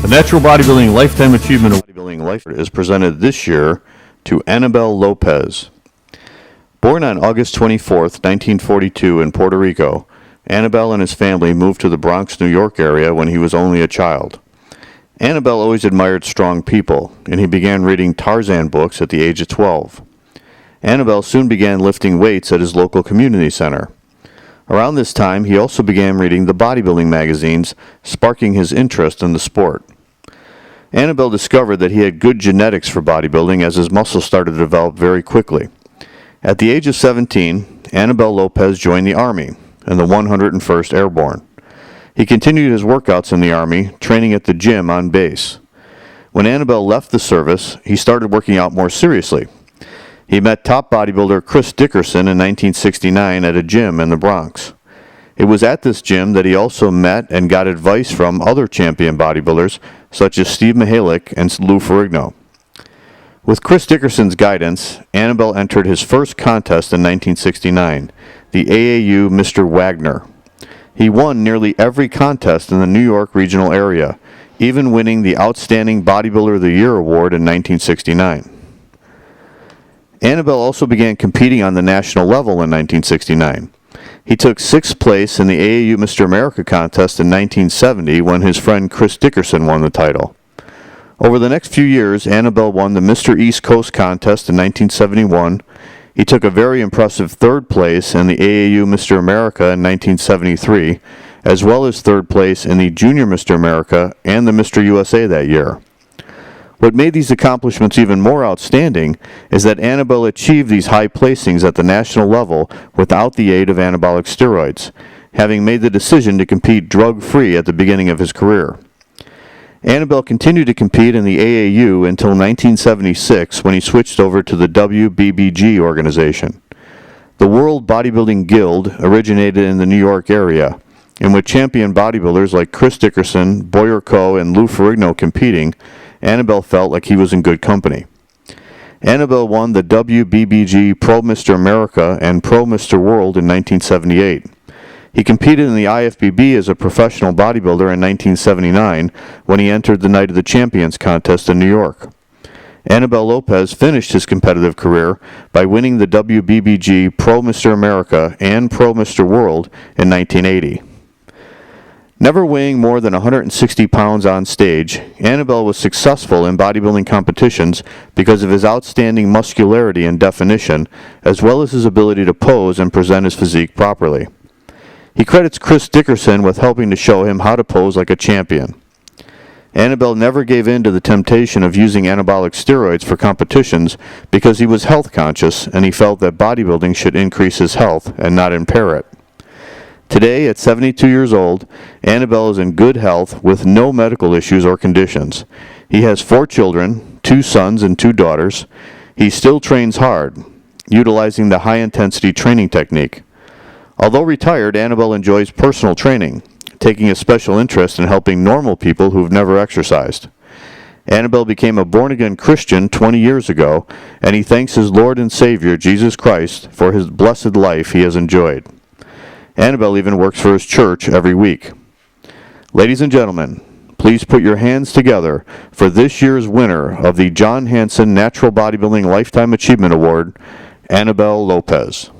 The Natural Bodybuilding Lifetime Achievement Award is presented this year to Anibal Lopez. Born on August 24, 1942 in Puerto Rico, Anibal and his family moved to the Bronx, New York area when he was only a child. Anibal always admired strong people, and he began reading Tarzan books at the age of 12. Anibal soon began lifting weights at his local community center. Around this time, he also began reading the bodybuilding magazines, sparking his interest in the sport. Anibal discovered that he had good genetics for bodybuilding as his muscles started to develop very quickly. At the age of 17, Anibal Lopez joined the Army and the 101st Airborne. He continued his workouts in the Army, training at the gym on base. When Anibal left the service, he started working out more seriously. He met top bodybuilder Chris Dickerson in 1969 at a gym in the Bronx. It was at this gym that he also met and got advice from other champion bodybuilders such as Steve Mihalik and Lou Ferrigno. With Chris Dickerson's guidance, Anibal entered his first contest in 1969, the AAU Mr. Wagner. He won nearly every contest in the New York regional area, even winning the Outstanding Bodybuilder of the Year award in 1969. Anibal also began competing on the national level in 1969. He took 6th place in the AAU Mr. America contest in 1970 when his friend Chris Dickerson won the title. Over the next few years, Anibal won the Mr. East Coast contest in 1971. He took a very impressive 3rd place in the AAU Mr. America in 1973, as well as 3rd place in the Junior Mr. America and the Mr. USA that year. What made these accomplishments even more outstanding is that Anibal achieved these high placings at the national level without the aid of anabolic steroids, having made the decision to compete drug-free at the beginning of his career. Anibal continued to compete in the AAU until 1976 when he switched over to the WBBG organization. The World Bodybuilding Guild originated in the New York area, and with champion bodybuilders like Chris Dickerson, Boyer Coe, and Lou Ferrigno competing, Anibal felt like he was in good company. Anibal won the WBBG Pro Mr. America and Pro Mr. World in 1978. He competed in the IFBB as a professional bodybuilder in 1979 when he entered the Night of the Champions contest in New York. Anibal Lopez finished his competitive career by winning the WBBG Pro Mr. America and Pro Mr. World in 1980. Never weighing more than 160 pounds on stage, Anibal was successful in bodybuilding competitions because of his outstanding muscularity and definition, as well as his ability to pose and present his physique properly. He credits Chris Dickerson with helping to show him how to pose like a champion. Anibal never gave in to the temptation of using anabolic steroids for competitions because he was health conscious and he felt that bodybuilding should increase his health and not impair it. Today, at 72 years old, Anibal is in good health with no medical issues or conditions. He has 4 children, 2 sons and 2 daughters. He still trains hard, utilizing the high-intensity training technique. Although retired, Anibal enjoys personal training, taking a special interest in helping normal people who've never exercised. Anibal became a born-again Christian 20 years ago, and he thanks his Lord and Savior, Jesus Christ, for his blessed life he has enjoyed. Anibal even works for his church every week. Ladies and gentlemen, please put your hands together for this year's winner of the John Hanson Natural Bodybuilding Lifetime Achievement Award, Anibal Lopez.